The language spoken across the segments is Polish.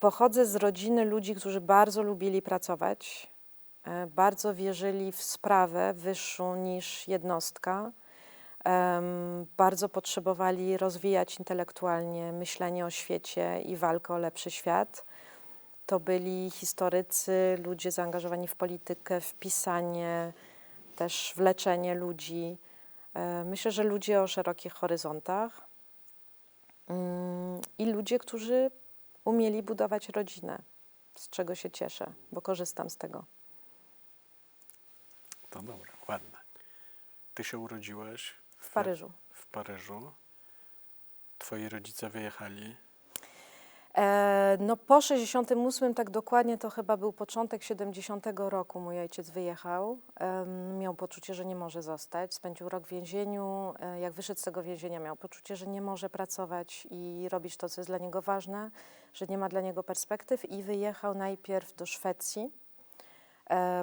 Pochodzę z rodziny ludzi, którzy bardzo lubili pracować, bardzo wierzyli w sprawę wyższą niż jednostka. Bardzo potrzebowali rozwijać intelektualnie myślenie o świecie i walkę o lepszy świat. To byli historycy, ludzie zaangażowani w politykę, w pisanie, też w leczenie ludzi. Myślę, że ludzie o szerokich horyzontach i ludzie, którzy umieli budować rodzinę, z czego się cieszę, bo korzystam z tego. To dobra, ładne. Ty się urodziłaś W Paryżu. W Paryżu. Twoi rodzice wyjechali. No po 68 tak dokładnie to chyba był początek 70 roku mój ojciec wyjechał. Miał poczucie, że nie może zostać. Spędził rok w więzieniu. Jak wyszedł z tego więzienia, miał poczucie, że nie może pracować i robić to, co jest dla niego ważne, że nie ma dla niego perspektyw i wyjechał najpierw do Szwecji.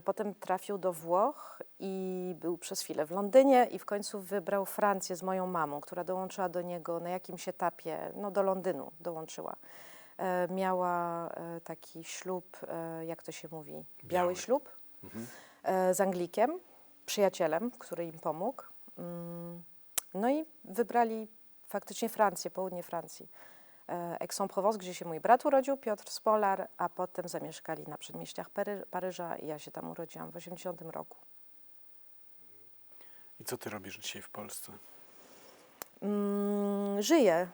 Potem trafił do Włoch i był przez chwilę w Londynie i w końcu wybrał Francję z moją mamą, która dołączyła do niego na jakimś etapie, no do Londynu dołączyła. Miała taki ślub, jak to się mówi, biały ślub z Anglikiem, przyjacielem, który im pomógł. No i wybrali faktycznie Francję, południe Francji. Aix-en-Provence, gdzie się mój brat urodził, Piotr Spolar, a potem zamieszkali na przedmieściach Paryża i ja się tam urodziłam w 80 roku. I co ty robisz dzisiaj w Polsce? Żyję.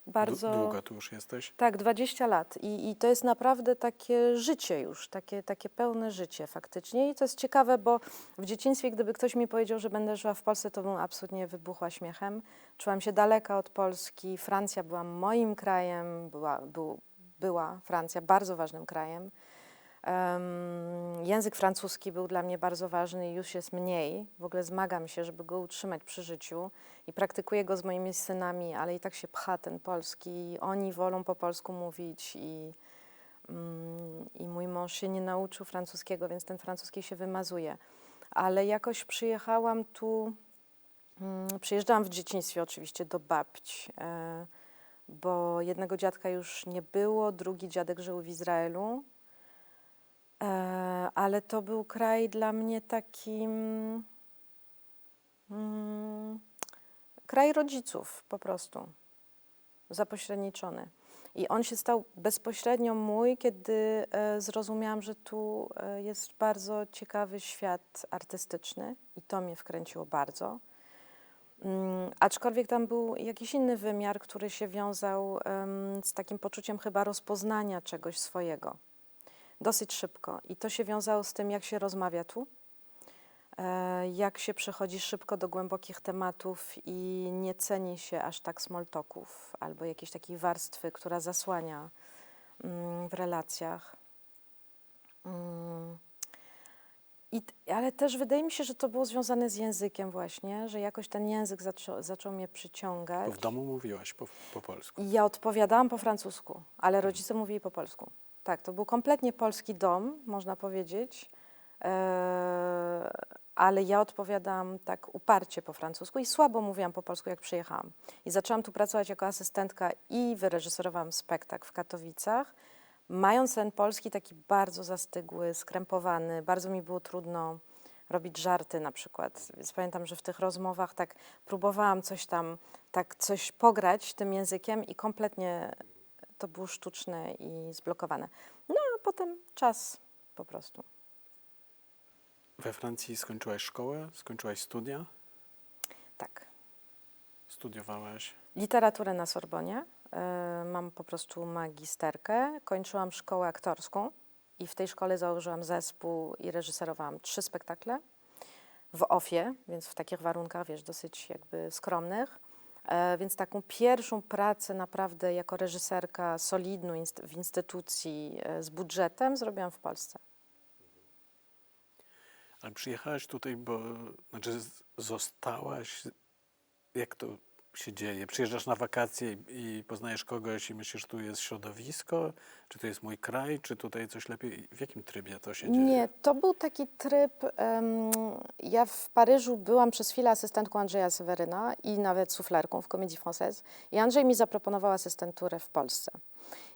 Bardzo... Długo tu już jesteś? Tak, 20 lat. I to jest naprawdę takie życie już, takie pełne życie faktycznie. I to jest ciekawe, bo w dzieciństwie, gdyby ktoś mi powiedział, że będę żyła w Polsce, to bym absolutnie wybuchła śmiechem. Czułam się daleka od Polski. Francja była moim krajem, była Francja bardzo ważnym krajem. Język francuski był dla mnie bardzo ważny i już jest mniej. W ogóle zmagam się, żeby go utrzymać przy życiu i praktykuję go z moimi synami, ale i tak się pcha ten polski. Oni wolą po polsku mówić i mój mąż się nie nauczył francuskiego, więc ten francuski się wymazuje. Ale jakoś przyjechałam tu, przyjeżdżałam w dzieciństwie oczywiście do babci, bo jednego dziadka już nie było, drugi dziadek żył w Izraelu. Ale to był kraj dla mnie taki kraj rodziców po prostu, zapośredniczony. I on się stał bezpośrednio mój, kiedy zrozumiałam, że tu jest bardzo ciekawy świat artystyczny i to mnie wkręciło bardzo. Aczkolwiek tam był jakiś inny wymiar, który się wiązał z takim poczuciem chyba rozpoznania czegoś swojego. Dosyć szybko. I to się wiązało z tym, jak się rozmawia tu, jak się przechodzi szybko do głębokich tematów i nie ceni się aż tak small talków albo jakiejś takiej warstwy, która zasłania w relacjach. Ale też wydaje mi się, że to było związane z językiem właśnie, że jakoś ten język zaczął mnie przyciągać. Bo w domu mówiłaś po polsku. I ja odpowiadałam po francusku, ale rodzice mówili po polsku. Tak, to był kompletnie polski dom, można powiedzieć, ale ja odpowiadałam tak uparcie po francusku i słabo mówiłam po polsku, jak przyjechałam. I zaczęłam tu pracować jako asystentka i wyreżyserowałam spektakl w Katowicach, mając ten polski taki bardzo zastygły, skrępowany, bardzo mi było trudno robić żarty na przykład. Więc pamiętam, że w tych rozmowach tak próbowałam coś pograć tym językiem i kompletnie to było sztuczne i zblokowane. No a potem czas po prostu. We Francji skończyłaś szkołę, skończyłaś studia, Tak. studiowałaś. Literaturę na Sorbonie. Mam po prostu magisterkę. Kończyłam szkołę aktorską i w tej szkole założyłam zespół i reżyserowałam 3 spektakle w OFF-ie, więc w takich warunkach, wiesz, dosyć jakby skromnych. Więc taką pierwszą pracę naprawdę jako reżyserka solidną w instytucji z budżetem zrobiłam w Polsce. Ale przyjechałaś tutaj, znaczy zostałaś, jak to się dzieje? Przyjeżdżasz na wakacje i poznajesz kogoś i myślisz, tu jest środowisko, czy to jest mój kraj, czy tutaj coś lepiej? W jakim trybie to się dzieje? Nie, to był taki tryb, ja w Paryżu byłam przez chwilę asystentką Andrzeja Seweryna i nawet suflerką w Comédie Française i Andrzej mi zaproponował asystenturę w Polsce.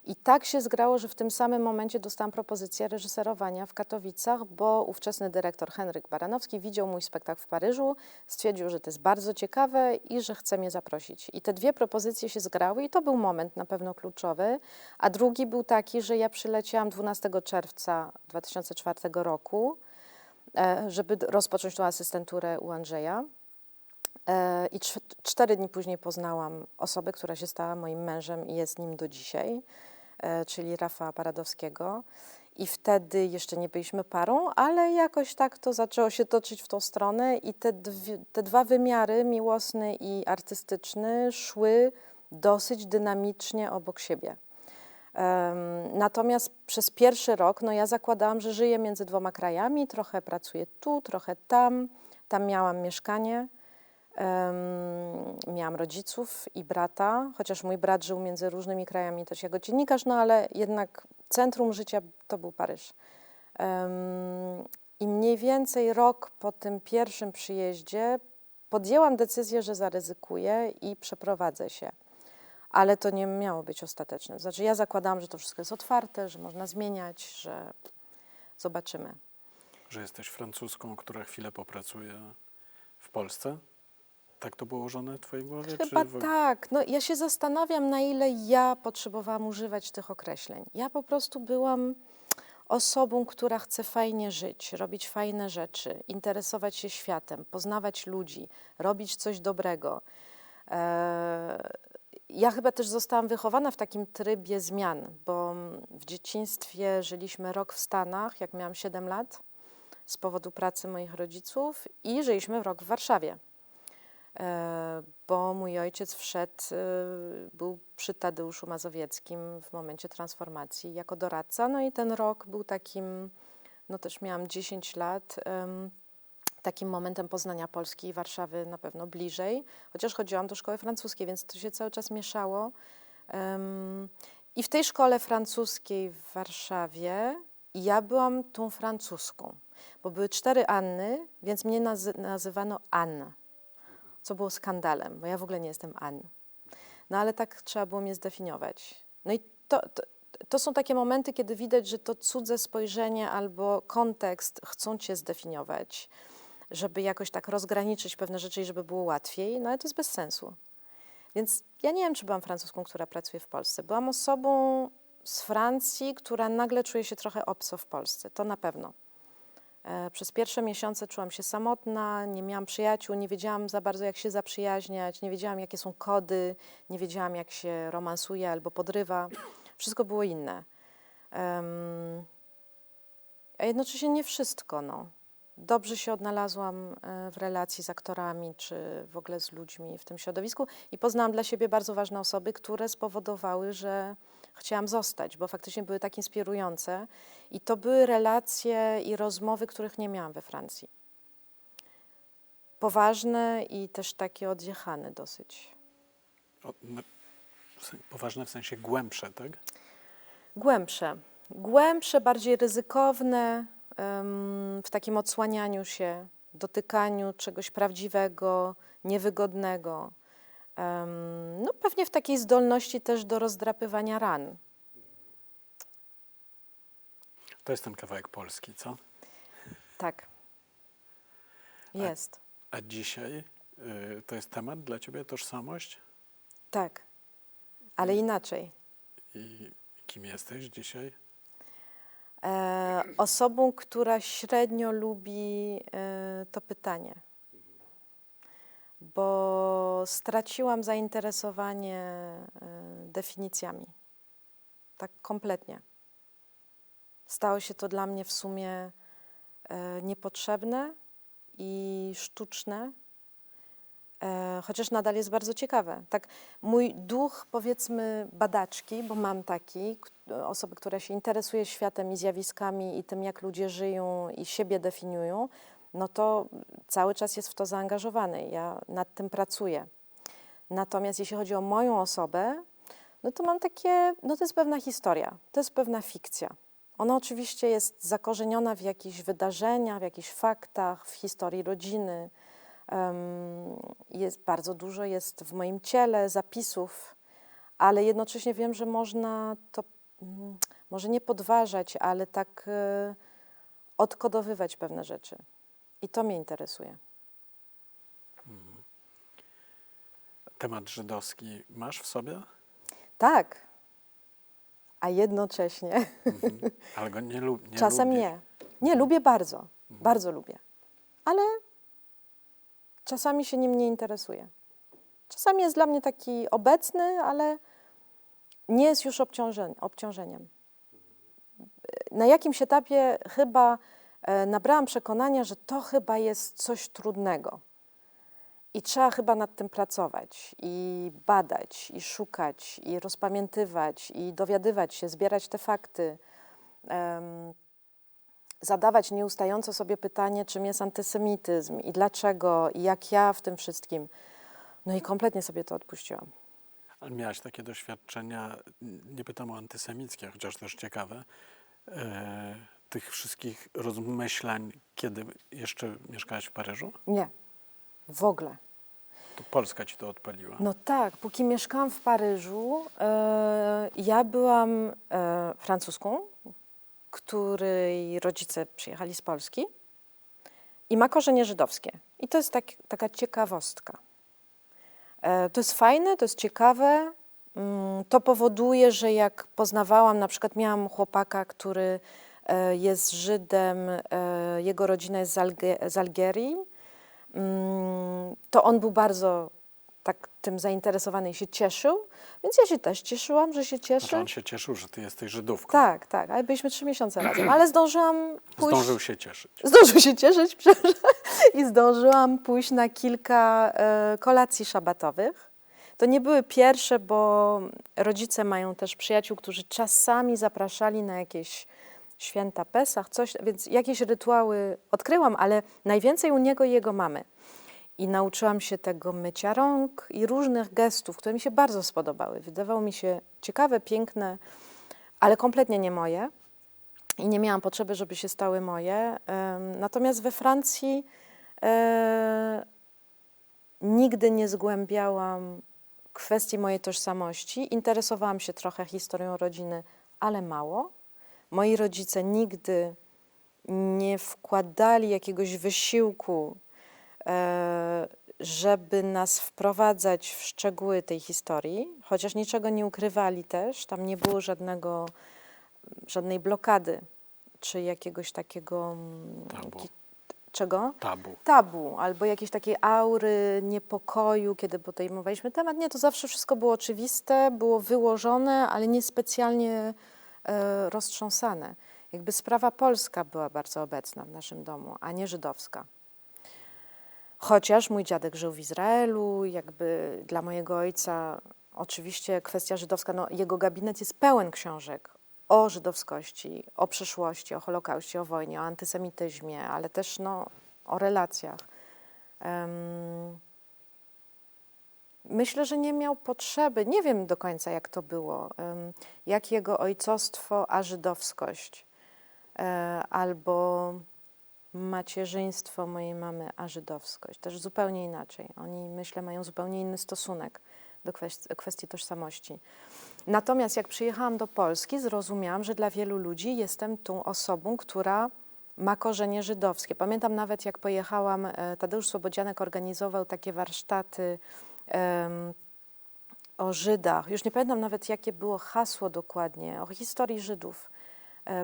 I tak się zgrało, że w tym samym momencie dostałam propozycję reżyserowania w Katowicach, bo ówczesny dyrektor Henryk Baranowski widział mój spektakl w Paryżu, stwierdził, że to jest bardzo ciekawe i że chce mnie zaprosić. I te dwie propozycje się zgrały i to był moment na pewno kluczowy. A drugi był taki, że ja przyleciałam 12 czerwca 2004 roku, żeby rozpocząć tą asystenturę u Andrzeja. I 4 dni później poznałam osobę, która się stała moim mężem i jest nim do dzisiaj, czyli Rafała Paradowskiego. I wtedy jeszcze nie byliśmy parą, ale jakoś tak to zaczęło się toczyć w tą stronę i te dwa wymiary, miłosny i artystyczny, szły dosyć dynamicznie obok siebie. Natomiast przez pierwszy rok ja zakładałam, że żyję między dwoma krajami, trochę pracuję tu, trochę tam. Tam miałam mieszkanie. Miałam rodziców i brata, chociaż mój brat żył między różnymi krajami też jako dziennikarz, ale jednak centrum życia to był Paryż. I mniej więcej rok po tym pierwszym przyjeździe podjęłam decyzję, że zaryzykuję i przeprowadzę się. Ale to nie miało być ostateczne. Znaczy ja zakładałam, że to wszystko jest otwarte, że można zmieniać, że zobaczymy. Że jesteś Francuzką, która chwilę popracuje w Polsce? Tak to było ułożone w twojej głowie? Chyba czy tak. Ja się zastanawiam, na ile ja potrzebowałam używać tych określeń. Ja po prostu byłam osobą, która chce fajnie żyć, robić fajne rzeczy, interesować się światem, poznawać ludzi, robić coś dobrego. Ja chyba też zostałam wychowana w takim trybie zmian, bo w dzieciństwie żyliśmy rok w Stanach, jak miałam 7 lat, z powodu pracy moich rodziców i żyliśmy rok w Warszawie. Bo mój ojciec był przy Tadeuszu Mazowieckim w momencie transformacji jako doradca. I ten rok był takim, też miałam 10 lat, takim momentem poznania Polski i Warszawy na pewno bliżej, chociaż chodziłam do szkoły francuskiej, więc to się cały czas mieszało. I w tej szkole francuskiej w Warszawie ja byłam tą francuską, bo były 4 Anny, więc mnie nazywano Anne, co było skandalem, bo ja w ogóle nie jestem Anne. Ale tak trzeba było mnie zdefiniować. I to są takie momenty, kiedy widać, że to cudze spojrzenie albo kontekst chcą cię zdefiniować, żeby jakoś tak rozgraniczyć pewne rzeczy i żeby było łatwiej, ale to jest bez sensu. Więc ja nie wiem, czy byłam Francuzką, która pracuje w Polsce. Byłam osobą z Francji, która nagle czuje się trochę obco w Polsce, to na pewno. Przez pierwsze miesiące czułam się samotna, nie miałam przyjaciół, nie wiedziałam za bardzo, jak się zaprzyjaźniać, nie wiedziałam, jakie są kody, nie wiedziałam, jak się romansuje albo podrywa. Wszystko było inne. A jednocześnie nie wszystko. Dobrze się odnalazłam w relacji z aktorami, czy w ogóle z ludźmi w tym środowisku i poznałam dla siebie bardzo ważne osoby, które spowodowały, że chciałam zostać, bo faktycznie były tak inspirujące i to były relacje i rozmowy, których nie miałam we Francji. Poważne i też takie odjechane dosyć. Poważne w sensie głębsze, tak? Głębsze, bardziej ryzykowne, w takim odsłanianiu się, dotykaniu czegoś prawdziwego, niewygodnego. Pewnie w takiej zdolności też do rozdrapywania ran. To jest ten kawałek Polski, co? Tak. Jest. A dzisiaj to jest temat dla ciebie, tożsamość? Tak. Ale inaczej. I kim jesteś dzisiaj? Osobą, która średnio lubi to pytanie. Bo straciłam zainteresowanie definicjami. Tak kompletnie. Stało się to dla mnie w sumie niepotrzebne i sztuczne, chociaż nadal jest bardzo ciekawe. Tak, mój duch, powiedzmy, badaczki, bo mam taki, osoby, która się interesuje światem i zjawiskami i tym, jak ludzie żyją i siebie definiują, to cały czas jest w to zaangażowany. Ja nad tym pracuję. Natomiast jeśli chodzi o moją osobę, to mam takie, to jest pewna historia, to jest pewna fikcja. Ona oczywiście jest zakorzeniona w jakichś wydarzeniach, w jakichś faktach, w historii rodziny. Jest bardzo dużo, jest w moim ciele zapisów, ale jednocześnie wiem, że można to może nie podważać, ale tak odkodowywać pewne rzeczy. I to mnie interesuje. Temat żydowski masz w sobie? Tak, a jednocześnie Ale go nie czasem lubisz. nie. Nie, lubię bardzo. Bardzo lubię. Ale czasami się nim nie interesuję. Czasami jest dla mnie taki obecny, ale nie jest już obciążeniem. Na jakimś etapie chyba nabrałam przekonania, że to chyba jest coś trudnego. I trzeba chyba nad tym pracować i badać, i szukać, i rozpamiętywać, i dowiadywać się, zbierać te fakty. Zadawać nieustająco sobie pytanie, czym jest antysemityzm i dlaczego, i jak ja w tym wszystkim. No i kompletnie sobie to odpuściłam. Ale miałaś takie doświadczenia, nie pytam o antysemickie, chociaż też ciekawe, tych wszystkich rozmyślań, kiedy jeszcze mieszkałaś w Paryżu? Nie, w ogóle. To Polska ci to odpaliła. No tak, póki mieszkałam w Paryżu, ja byłam Francuzką, której rodzice przyjechali z Polski i ma korzenie żydowskie. I to jest taka ciekawostka. To jest fajne, to jest ciekawe. To powoduje, że jak poznawałam, na przykład miałam chłopaka, który jest Żydem, jego rodzina jest z Algierii, to on był bardzo tak tym zainteresowany i się cieszył, więc ja się też cieszyłam, że się cieszy. Znaczy on się cieszył, że ty jesteś Żydówką. Tak, tak, ale byliśmy 3 miesiące razem, ale zdążyłam pójść... Zdążył się cieszyć. Zdążył się cieszyć, przepraszam. I zdążyłam pójść na kilka kolacji szabatowych. To nie były pierwsze, bo rodzice mają też przyjaciół, którzy czasami zapraszali na jakieś święta Pesach, coś, więc jakieś rytuały odkryłam, ale najwięcej u niego i jego mamy. I nauczyłam się tego mycia rąk i różnych gestów, które mi się bardzo spodobały. Wydawały mi się ciekawe, piękne, ale kompletnie nie moje. I nie miałam potrzeby, żeby się stały moje. Natomiast we Francji nigdy nie zgłębiałam kwestii mojej tożsamości. Interesowałam się trochę historią rodziny, ale mało. Moi rodzice nigdy nie wkładali jakiegoś wysiłku, żeby nas wprowadzać w szczegóły tej historii, chociaż niczego nie ukrywali też. Tam nie było żadnej blokady, czy jakiegoś takiego... Tabu. Czego? Tabu. Tabu, albo jakiejś takiej aury niepokoju, kiedy podejmowaliśmy temat. Nie, to zawsze wszystko było oczywiste, było wyłożone, ale niespecjalnie roztrząsane. Jakby sprawa polska była bardzo obecna w naszym domu, a nie żydowska. Chociaż mój dziadek żył w Izraelu, jakby dla mojego ojca oczywiście kwestia żydowska, no, jego gabinet jest pełen książek o żydowskości, o przeszłości, o Holokauście, o wojnie, o antysemityzmie, ale też no, o relacjach. Myślę, że nie miał potrzeby, nie wiem do końca jak to było, jak jego ojcostwo a żydowskość, albo macierzyństwo mojej mamy a żydowskość, też zupełnie inaczej. Oni, myślę, mają zupełnie inny stosunek do kwestii tożsamości. Natomiast jak przyjechałam do Polski, zrozumiałam, że dla wielu ludzi jestem tą osobą, która ma korzenie żydowskie. Pamiętam nawet, jak pojechałam, Tadeusz Słobodzianek organizował takie warsztaty o Żydach. Już nie pamiętam nawet, jakie było hasło dokładnie, o historii Żydów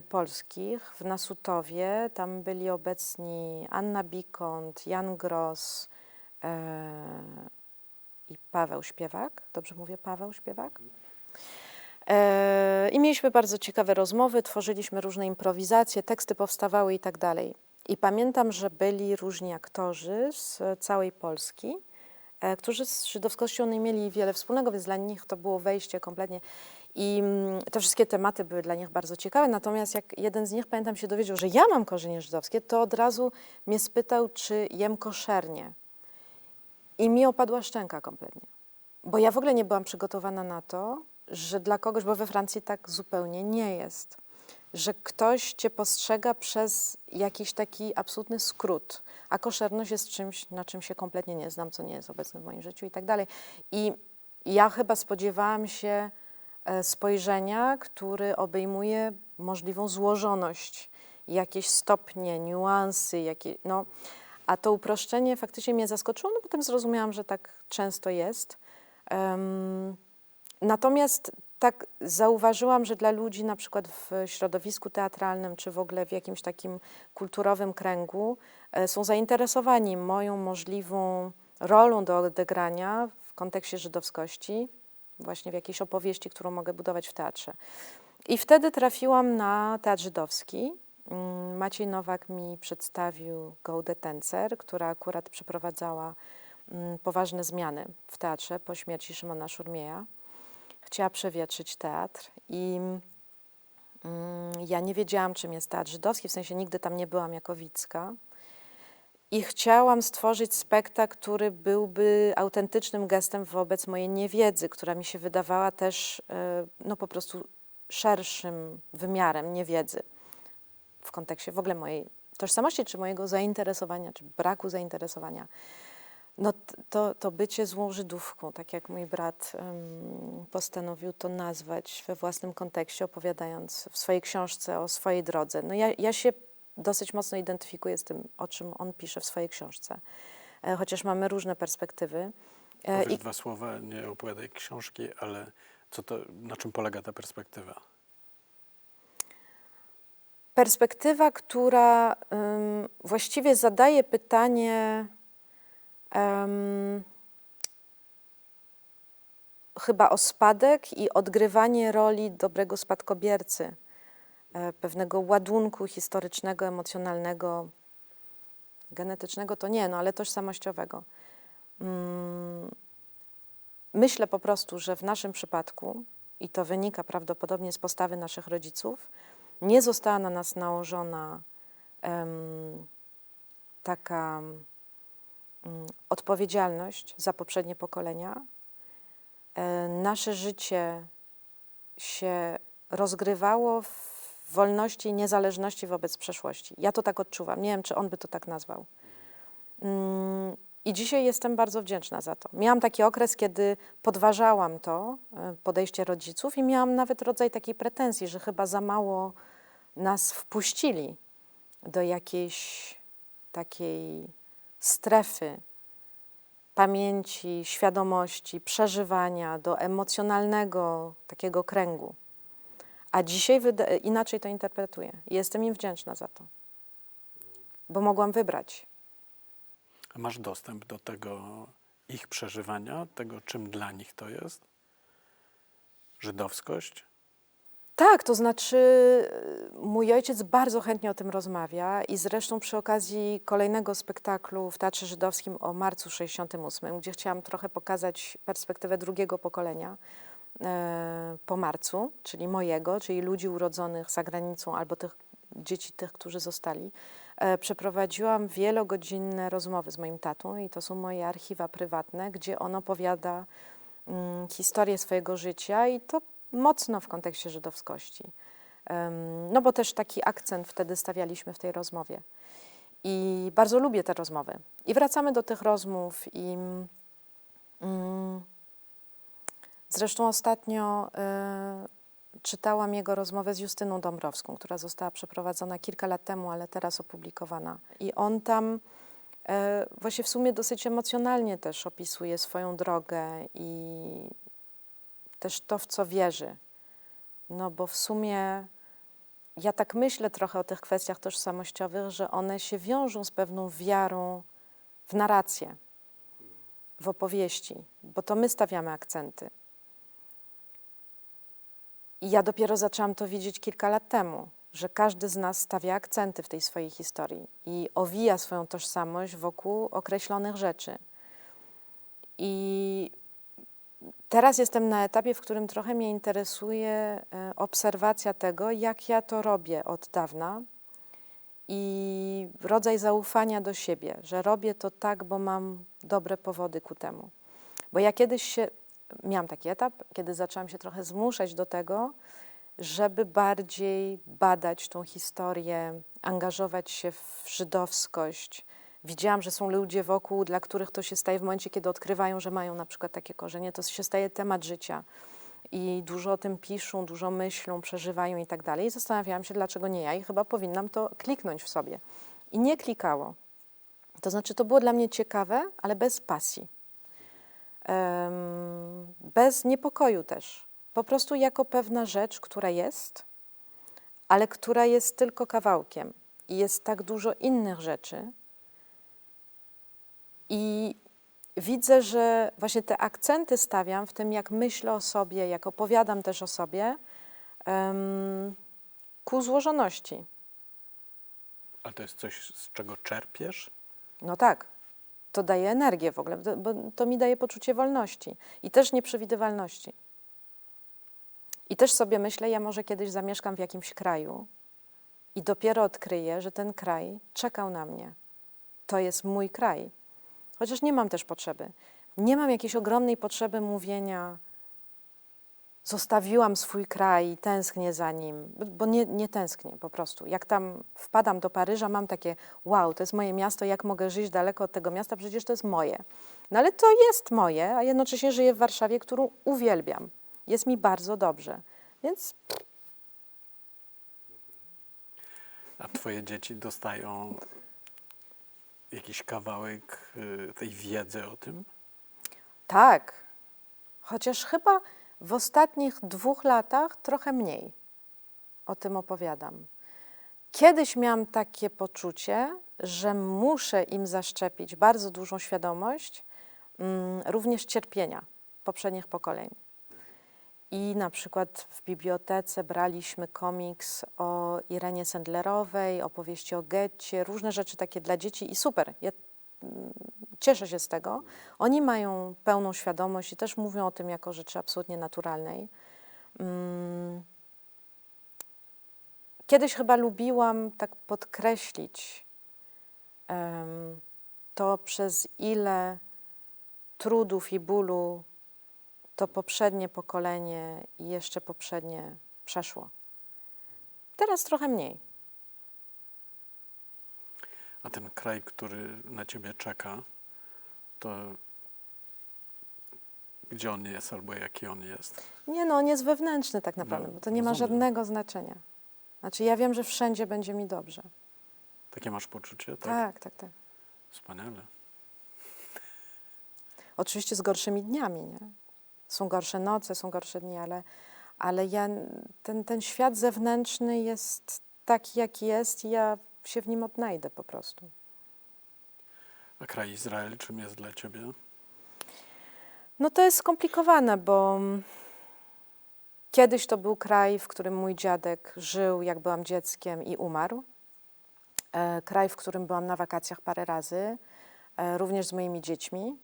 polskich w Nasutowie. Tam byli obecni Anna Bikont, Jan Gross i Paweł Śpiewak. Dobrze mówię, Paweł Śpiewak? I mieliśmy bardzo ciekawe rozmowy, tworzyliśmy różne improwizacje, teksty powstawały i tak dalej. I pamiętam, że byli różni aktorzy z całej Polski, którzy z żydowskością nie mieli wiele wspólnego, więc dla nich to było wejście kompletnie. I te wszystkie tematy były dla nich bardzo ciekawe, natomiast jak jeden z nich, pamiętam, się dowiedział, że ja mam korzenie żydowskie, to od razu mnie spytał, czy jem koszernie. I mi opadła szczęka kompletnie. Bo ja w ogóle nie byłam przygotowana na to, że dla kogoś, bo we Francji tak zupełnie nie jest, że ktoś cię postrzega przez jakiś taki absolutny skrót, a koszerność jest czymś, na czym się kompletnie nie znam, co nie jest obecne w moim życiu i tak dalej. I ja chyba spodziewałam się spojrzenia, który obejmuje możliwą złożoność, jakieś stopnie, niuansy, a to uproszczenie faktycznie mnie zaskoczyło, no potem zrozumiałam, że tak często jest. Natomiast tak zauważyłam, że dla ludzi na przykład w środowisku teatralnym, czy w ogóle w jakimś takim kulturowym kręgu są zainteresowani moją możliwą rolą do odegrania w kontekście żydowskości, właśnie w jakiejś opowieści, którą mogę budować w teatrze. I wtedy trafiłam na Teatr Żydowski. Maciej Nowak mi przedstawił Gołdę Tencer, która akurat przeprowadzała poważne zmiany w teatrze po śmierci Szymona Szurmieja. Chciała przewietrzyć teatr i ja nie wiedziałam, czym jest Teatr Żydowski, w sensie nigdy tam nie byłam jako widzka. I chciałam stworzyć spektakl, który byłby autentycznym gestem wobec mojej niewiedzy, która mi się wydawała też no, po prostu szerszym wymiarem niewiedzy w kontekście w ogóle mojej tożsamości, czy mojego zainteresowania, czy braku zainteresowania. No to bycie złą Żydówką, tak jak mój brat postanowił to nazwać we własnym kontekście, opowiadając w swojej książce o swojej drodze. No ja się dosyć mocno identyfikuję z tym, o czym on pisze w swojej książce, chociaż mamy różne perspektywy. Powiedz dwa słowa, nie opowiadaj książki, ale na czym polega ta perspektywa? Perspektywa, która właściwie zadaje pytanie chyba o spadek i odgrywanie roli dobrego spadkobiercy, pewnego ładunku historycznego, emocjonalnego, genetycznego to nie, no ale tożsamościowego. Myślę po prostu, że w naszym przypadku, i to wynika prawdopodobnie z postawy naszych rodziców, nie została na nas nałożona taka odpowiedzialność za poprzednie pokolenia. Nasze życie się rozgrywało w wolności i niezależności wobec przeszłości. Ja to tak odczuwam. Nie wiem, czy on by to tak nazwał. I dzisiaj jestem bardzo wdzięczna za to. Miałam taki okres, kiedy podważałam to podejście rodziców i miałam nawet rodzaj takiej pretensji, że chyba za mało nas wpuścili do jakiejś takiej strefy pamięci, świadomości, przeżywania, do emocjonalnego takiego kręgu. A dzisiaj inaczej to interpretuję. I jestem im wdzięczna za to, bo mogłam wybrać. A masz dostęp do tego ich przeżywania, tego czym dla nich to jest? Żydowskość? Tak, to znaczy mój ojciec bardzo chętnie o tym rozmawia i zresztą przy okazji kolejnego spektaklu w Teatrze Żydowskim o marcu 68, gdzie chciałam trochę pokazać perspektywę drugiego pokolenia po marcu, czyli mojego, czyli ludzi urodzonych za granicą albo dzieci tych, którzy zostali, przeprowadziłam wielogodzinne rozmowy z moim tatą i to są moje archiwa prywatne, gdzie on opowiada historię swojego życia i to mocno w kontekście żydowskości. No bo też taki akcent wtedy stawialiśmy w tej rozmowie. I bardzo lubię te rozmowy. I wracamy do tych rozmów i zresztą ostatnio czytałam jego rozmowę z Justyną Dąbrowską, która została przeprowadzona kilka lat temu, ale teraz opublikowana. I on tam właśnie w sumie dosyć emocjonalnie też opisuje swoją drogę i też to, w co wierzy. No bo w sumie ja tak myślę trochę o tych kwestiach tożsamościowych, że one się wiążą z pewną wiarą w narrację, w opowieści, bo to my stawiamy akcenty. I ja dopiero zaczęłam to widzieć kilka lat temu, że każdy z nas stawia akcenty w tej swojej historii i owija swoją tożsamość wokół określonych rzeczy. I teraz jestem na etapie, w którym trochę mnie interesuje obserwacja tego, jak ja to robię od dawna i rodzaj zaufania do siebie, że robię to tak, bo mam dobre powody ku temu. Bo ja kiedyś miałam taki etap, kiedy zaczęłam się trochę zmuszać do tego, żeby bardziej badać tą historię, angażować się w żydowskość, Widziałam, że są ludzie wokół, dla których to się staje w momencie, kiedy odkrywają, że mają na przykład takie korzenie, to się staje temat życia. I dużo o tym piszą, dużo myślą, przeżywają i tak dalej. I zastanawiałam się, dlaczego nie ja i chyba powinnam to kliknąć w sobie. I nie klikało. To znaczy, to było dla mnie ciekawe, ale bez pasji. Bez niepokoju też. Po prostu jako pewna rzecz, która jest, ale która jest tylko kawałkiem. I jest tak dużo innych rzeczy. I widzę, że właśnie te akcenty stawiam w tym, jak myślę o sobie, jak opowiadam też o sobie, ku złożoności. Ale to jest coś, z czego czerpiesz? No tak, to daje energię w ogóle, bo to mi daje poczucie wolności i też nieprzewidywalności. I też sobie myślę, ja może kiedyś zamieszkam w jakimś kraju i dopiero odkryję, że ten kraj czekał na mnie. To jest mój kraj. Chociaż nie mam też potrzeby. Nie mam jakiejś ogromnej potrzeby mówienia, zostawiłam swój kraj i tęsknię za nim, bo nie tęsknię po prostu. Jak tam wpadam do Paryża, mam takie, wow, to jest moje miasto, jak mogę żyć daleko od tego miasta, przecież to jest moje. No ale to jest moje, a jednocześnie żyję w Warszawie, którą uwielbiam. Jest mi bardzo dobrze. Więc A twoje dzieci dostają jakiś kawałek tej wiedzy o tym? tak, chociaż chyba w ostatnich 2 latach trochę mniej o tym opowiadam. Kiedyś miałam takie poczucie, że muszę im zaszczepić bardzo dużą świadomość również cierpienia poprzednich pokoleń. I na przykład w bibliotece braliśmy komiks o Irenie Sendlerowej, opowieści o getcie, różne rzeczy takie dla dzieci i super. Ja cieszę się z tego. Oni mają pełną świadomość i też mówią o tym jako rzeczy absolutnie naturalnej. Kiedyś chyba lubiłam tak podkreślić to, przez ile trudów i bólu to poprzednie pokolenie i jeszcze poprzednie przeszło. Teraz trochę mniej. A ten kraj, który na ciebie czeka, to gdzie on jest albo jaki on jest? Nie no, on jest wewnętrzny tak naprawdę, No, bo to nie ma rozumiem. żadnego znaczenia. Znaczy ja wiem, że wszędzie będzie mi dobrze. Takie masz poczucie, tak? Tak, tak, tak. Wspaniale. Oczywiście z gorszymi dniami, nie? Są gorsze noce, są gorsze dni, ale ja, ten świat zewnętrzny jest taki, jaki jest i ja się w nim odnajdę po prostu. A kraj Izrael czym jest dla ciebie? No to jest skomplikowane, bo kiedyś to był kraj, w którym mój dziadek żył, jak byłam dzieckiem i umarł. Kraj, w którym byłam na wakacjach parę razy, również z moimi dziećmi,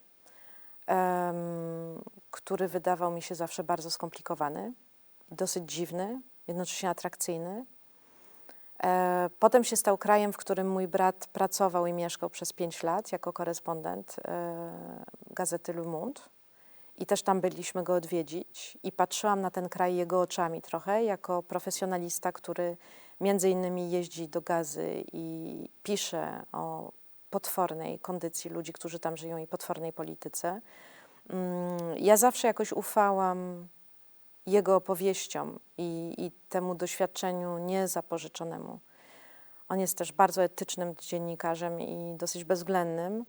który wydawał mi się zawsze bardzo skomplikowany, dosyć dziwny, jednocześnie atrakcyjny. Potem się stał krajem, w którym mój brat pracował i mieszkał przez 5 lat jako korespondent gazety Le Monde. I też tam byliśmy go odwiedzić i patrzyłam na ten kraj jego oczami trochę, jako profesjonalista, który między innymi jeździ do Gazy i pisze o potwornej kondycji ludzi, którzy tam żyją i potwornej polityce. Ja zawsze jakoś ufałam jego opowieściom i temu doświadczeniu niezapożyczonemu. On jest też bardzo etycznym dziennikarzem i dosyć bezwzględnym,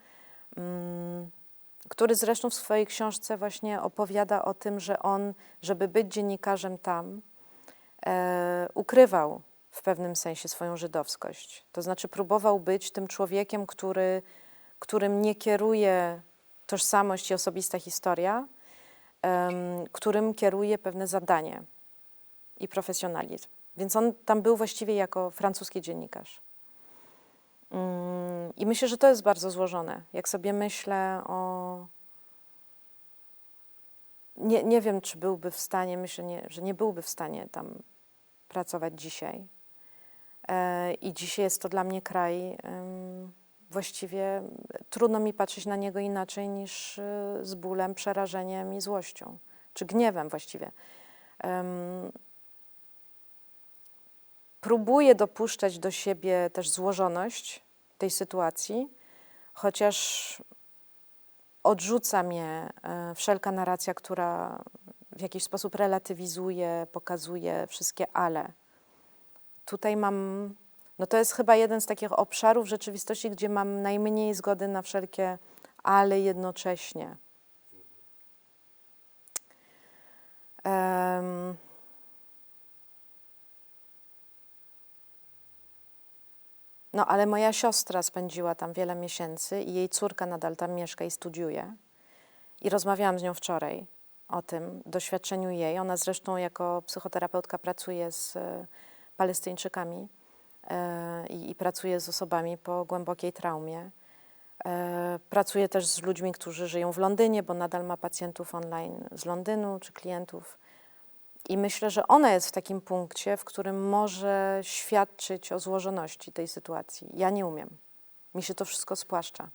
który zresztą w swojej książce właśnie opowiada o tym, że on, żeby być dziennikarzem tam, ukrywał w pewnym sensie swoją żydowskość. To znaczy próbował być tym człowiekiem, którym nie kieruje tożsamość i osobista historia, którym kieruje pewne zadanie i profesjonalizm. Więc on tam był właściwie jako francuski dziennikarz. I myślę, że to jest bardzo złożone. Jak sobie myślę o... Nie wiem, czy byłby w stanie, myślę, że nie byłby w stanie tam pracować dzisiaj. I dzisiaj jest to dla mnie kraj, właściwie trudno mi patrzeć na niego inaczej niż z bólem, przerażeniem i złością. Czy gniewem właściwie. Próbuję dopuszczać do siebie też złożoność tej sytuacji, chociaż odrzuca mnie wszelka narracja, która w jakiś sposób relatywizuje, pokazuje wszystkie ale. Tutaj mam, no to jest chyba jeden z takich obszarów rzeczywistości, gdzie mam najmniej zgody na wszelkie ale jednocześnie. No ale moja siostra spędziła tam wiele miesięcy i jej córka nadal tam mieszka i studiuje. I rozmawiałam z nią wczoraj o tym doświadczeniu jej. Ona zresztą jako psychoterapeutka pracuje z Palestyńczykami i pracuje z osobami po głębokiej traumie. Pracuje też z ludźmi, którzy żyją w Londynie, bo nadal ma pacjentów online z Londynu czy klientów. I myślę, że ona jest w takim punkcie, w którym może świadczyć o złożoności tej sytuacji. Ja nie umiem. Mi się to wszystko spłaszcza.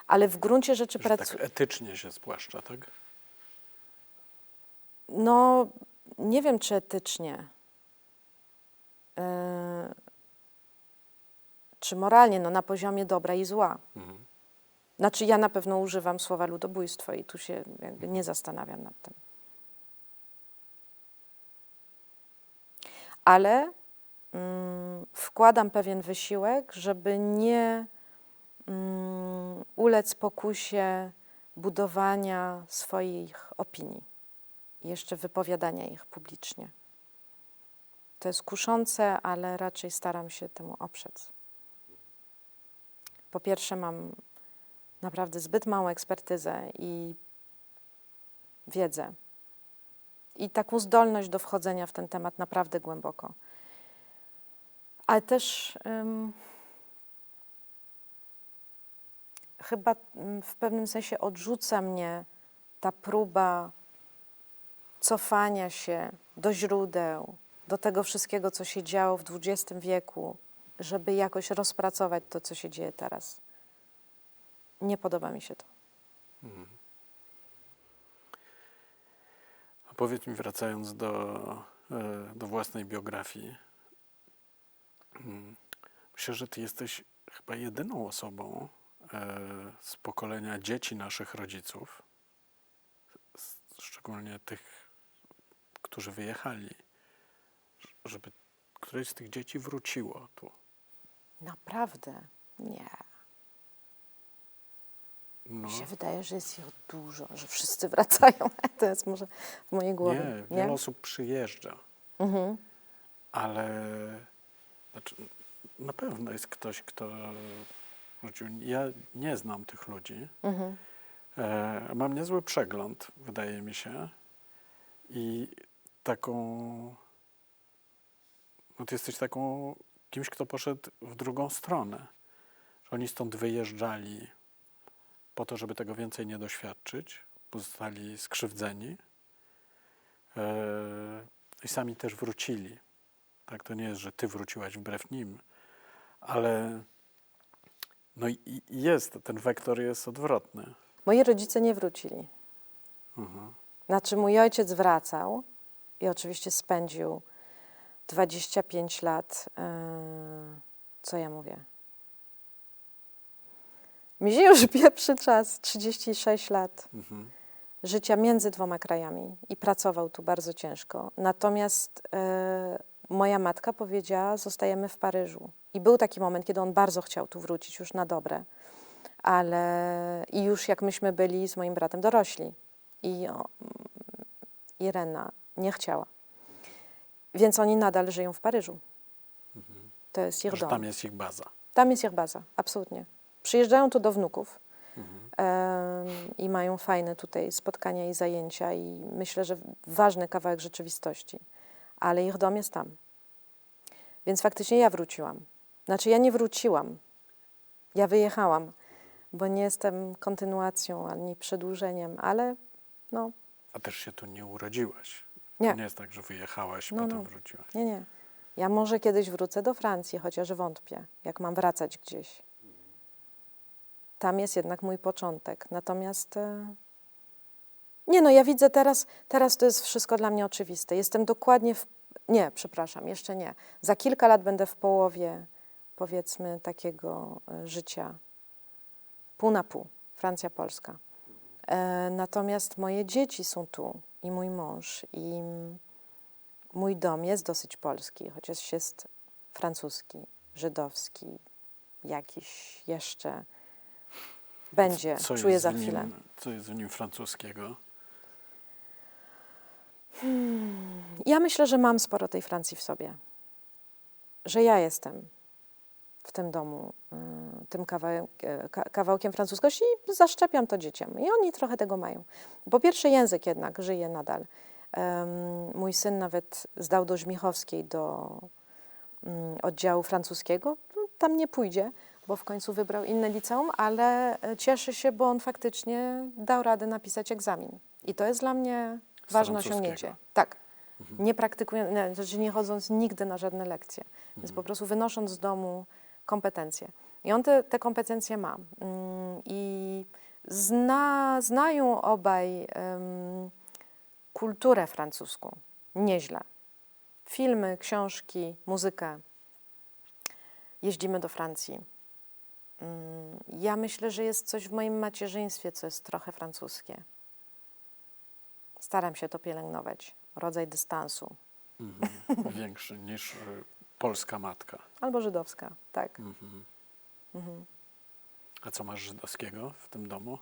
Ale w gruncie rzeczy Że tak etycznie się spłaszcza, tak? No, nie wiem, czy etycznie. Czy moralnie, no na poziomie dobra i zła. Znaczy ja na pewno używam słowa ludobójstwo i tu się jakby nie zastanawiam nad tym. Ale wkładam pewien wysiłek, żeby nie ulec pokusie budowania swoich opinii i jeszcze wypowiadania ich publicznie. To jest kuszące, ale raczej staram się temu oprzeć. Po pierwsze, mam naprawdę zbyt małą ekspertyzę i wiedzę. I taką zdolność do wchodzenia w ten temat naprawdę głęboko. Ale też chyba w pewnym sensie odrzuca mnie ta próba cofania się do źródeł, do tego wszystkiego, co się działo w XX wieku, żeby jakoś rozpracować to, co się dzieje teraz. Nie podoba mi się to. A powiedz mi, wracając do własnej biografii, myślę, że ty jesteś chyba jedyną osobą z pokolenia dzieci naszych rodziców, szczególnie tych, którzy wyjechali, żeby któreś z tych dzieci wróciło tu. Naprawdę? Nie. No, Mi się wydaje, że jest ich dużo, że wszyscy wracają. To jest może w mojej głowie. nie, wiele osób przyjeżdża, ale znaczy, na pewno jest ktoś, kto wrócił. Ja nie znam tych ludzi. Mam niezły przegląd, wydaje mi się. I taką... No ty jesteś taką kimś, kto poszedł w drugą stronę. Że oni stąd wyjeżdżali po to, żeby tego więcej nie doświadczyć. Pozostali skrzywdzeni. I sami też wrócili. Tak, to nie jest, że ty wróciłaś wbrew nim, ale no i jest, ten wektor jest odwrotny. Moi rodzice nie wrócili. Znaczy mój ojciec wracał i oczywiście spędził 25 lat, co ja mówię? Mi się już pieprzy czas, 36 lat życia między dwoma krajami i pracował tu bardzo ciężko. Natomiast moja matka powiedziała, zostajemy w Paryżu. I był taki moment, kiedy on bardzo chciał tu wrócić już na dobre, ale i już jak myśmy byli z moim bratem dorośli i Irena nie chciała. Więc oni nadal żyją w Paryżu. To jest ich Że dom. tam jest ich baza. Tam jest ich baza, absolutnie. Przyjeżdżają tu do wnuków i mają fajne tutaj spotkania i zajęcia i myślę, że ważny kawałek rzeczywistości. Ale ich dom jest tam. Więc faktycznie ja wróciłam. Znaczy ja nie wróciłam. Ja wyjechałam, bo nie jestem kontynuacją ani przedłużeniem, ale no... A też się tu nie urodziłaś. Nie. To nie jest tak, że wyjechałaś, No, potem no. wróciłaś. Nie. Ja może kiedyś wrócę do Francji, chociaż wątpię, jak mam wracać gdzieś. Tam jest jednak mój początek. Natomiast nie no, ja widzę teraz to jest wszystko dla mnie oczywiste. Jestem dokładnie nie, przepraszam, jeszcze nie. Za kilka lat będę w połowie, powiedzmy, takiego życia pół na pół, Francja-Polska. Natomiast moje dzieci są tu i mój mąż i mój dom jest dosyć polski, chociaż jest francuski, żydowski, jakiś jeszcze będzie, czuję za chwilę. Co jest w nim francuskiego? Ja myślę, że mam sporo tej Francji w sobie. Że ja jestem w tym domu tym kawałkiem francuskości i zaszczepiam to dzieciom. I oni trochę tego mają. Po pierwsze język jednak żyje nadal. Mój syn nawet zdał do Żmichowskiej, do oddziału francuskiego. Tam nie pójdzie, bo w końcu wybrał inne liceum, ale cieszy się, bo on faktycznie dał radę napisać egzamin. I to jest dla mnie ważne osiągnięcie. Tak. Nie praktykując, znaczy nie chodząc nigdy na żadne lekcje. Więc po prostu wynosząc z domu kompetencje. I on te kompetencje ma. I znają obaj kulturę francuską. Nieźle. Filmy, książki, muzykę. Jeździmy do Francji. Ja myślę, że jest coś w moim macierzyństwie, co jest trochę francuskie. Staram się to pielęgnować. Rodzaj dystansu. Większy niż polska matka. Albo żydowska, tak. A co masz żydowskiego w tym domu?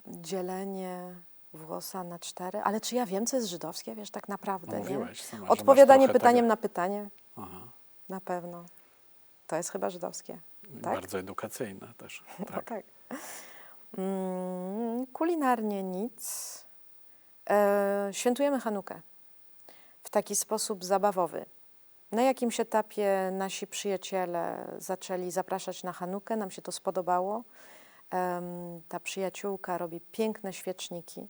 Dzielenie włosa na 4. Ale czy ja wiem, co jest żydowskie? Wiesz, tak naprawdę, No, nie? mówiłaś sama, że Odpowiadanie masz trochę pytaniem tego. na pytanie. Aha. Na pewno. To jest chyba żydowskie. Tak? Bardzo edukacyjne też. No Tak. tak. Kulinarnie nic. Świętujemy Chanukę w taki sposób zabawowy. Na jakimś etapie nasi przyjaciele zaczęli zapraszać na Chanukę, nam się to spodobało. Ta przyjaciółka robi piękne świeczniki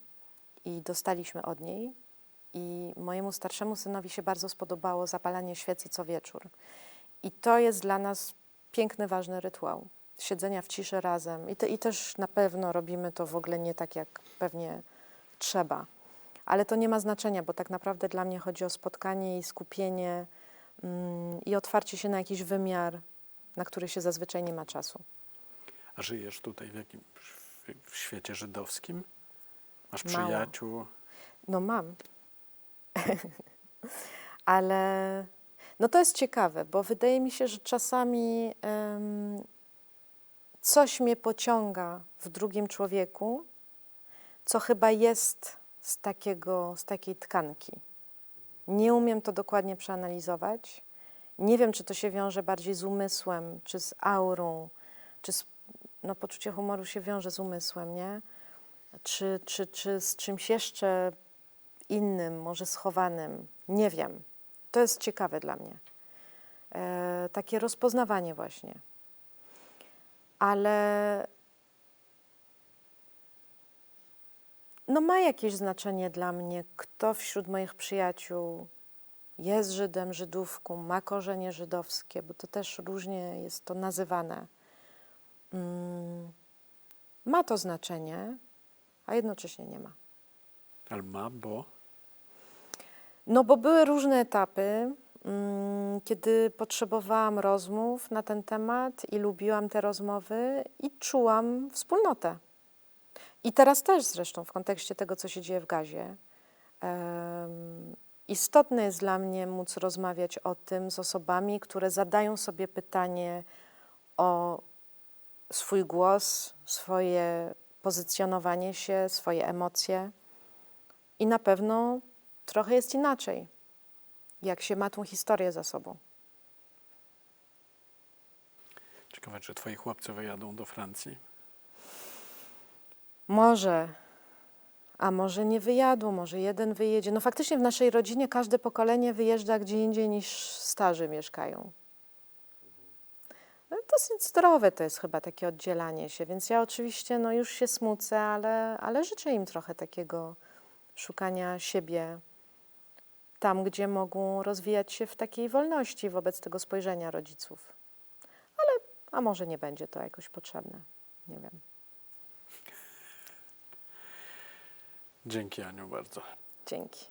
i dostaliśmy od niej. I mojemu starszemu synowi się bardzo spodobało zapalanie świecy co wieczór. I to jest dla nas piękny, ważny rytuał. Siedzenia w ciszy razem. I też na pewno robimy to w ogóle nie tak, jak pewnie trzeba. Ale to nie ma znaczenia, bo tak naprawdę dla mnie chodzi o spotkanie i skupienie i otwarcie się na jakiś wymiar, na który się zazwyczaj nie ma czasu. A żyjesz tutaj w świecie żydowskim? Masz Mało. przyjaciół? No mam. Ale no to jest ciekawe, bo wydaje mi się, że czasami coś mnie pociąga w drugim człowieku, co chyba jest z takiej tkanki. Nie umiem to dokładnie przeanalizować. Nie wiem, czy to się wiąże bardziej z umysłem, czy z aurą, czy no, poczucie humoru się wiąże z umysłem, nie? Czy z czymś jeszcze innym, może schowanym. Nie wiem. To jest ciekawe dla mnie. Takie rozpoznawanie właśnie. Ale no ma jakieś znaczenie dla mnie, kto wśród moich przyjaciół jest Żydem, Żydówką, ma korzenie żydowskie, bo to też różnie jest to nazywane. Ma to znaczenie, a jednocześnie nie ma. Ale ma, bo? No bo były różne etapy, kiedy potrzebowałam rozmów na ten temat i lubiłam te rozmowy i czułam wspólnotę. I teraz też zresztą w kontekście tego, co się dzieje w Gazie. Istotne jest dla mnie móc rozmawiać o tym z osobami, które zadają sobie pytanie o swój głos, swoje pozycjonowanie się, swoje emocje. I na pewno trochę jest inaczej, jak się ma tą historię za sobą. Ciekawe, czy twoi chłopcy wyjadą do Francji? Może, a może nie wyjadą, może jeden wyjedzie. No faktycznie w naszej rodzinie każde pokolenie wyjeżdża gdzie indziej niż starzy mieszkają. No, dosyć zdrowe to jest chyba takie oddzielanie się, więc ja oczywiście no, już się smucę, ale życzę im trochę takiego szukania siebie tam, gdzie mogą rozwijać się w takiej wolności wobec tego spojrzenia rodziców. A może nie będzie to jakoś potrzebne, nie wiem. Dzięki, Aniu, bardzo. Dzięki.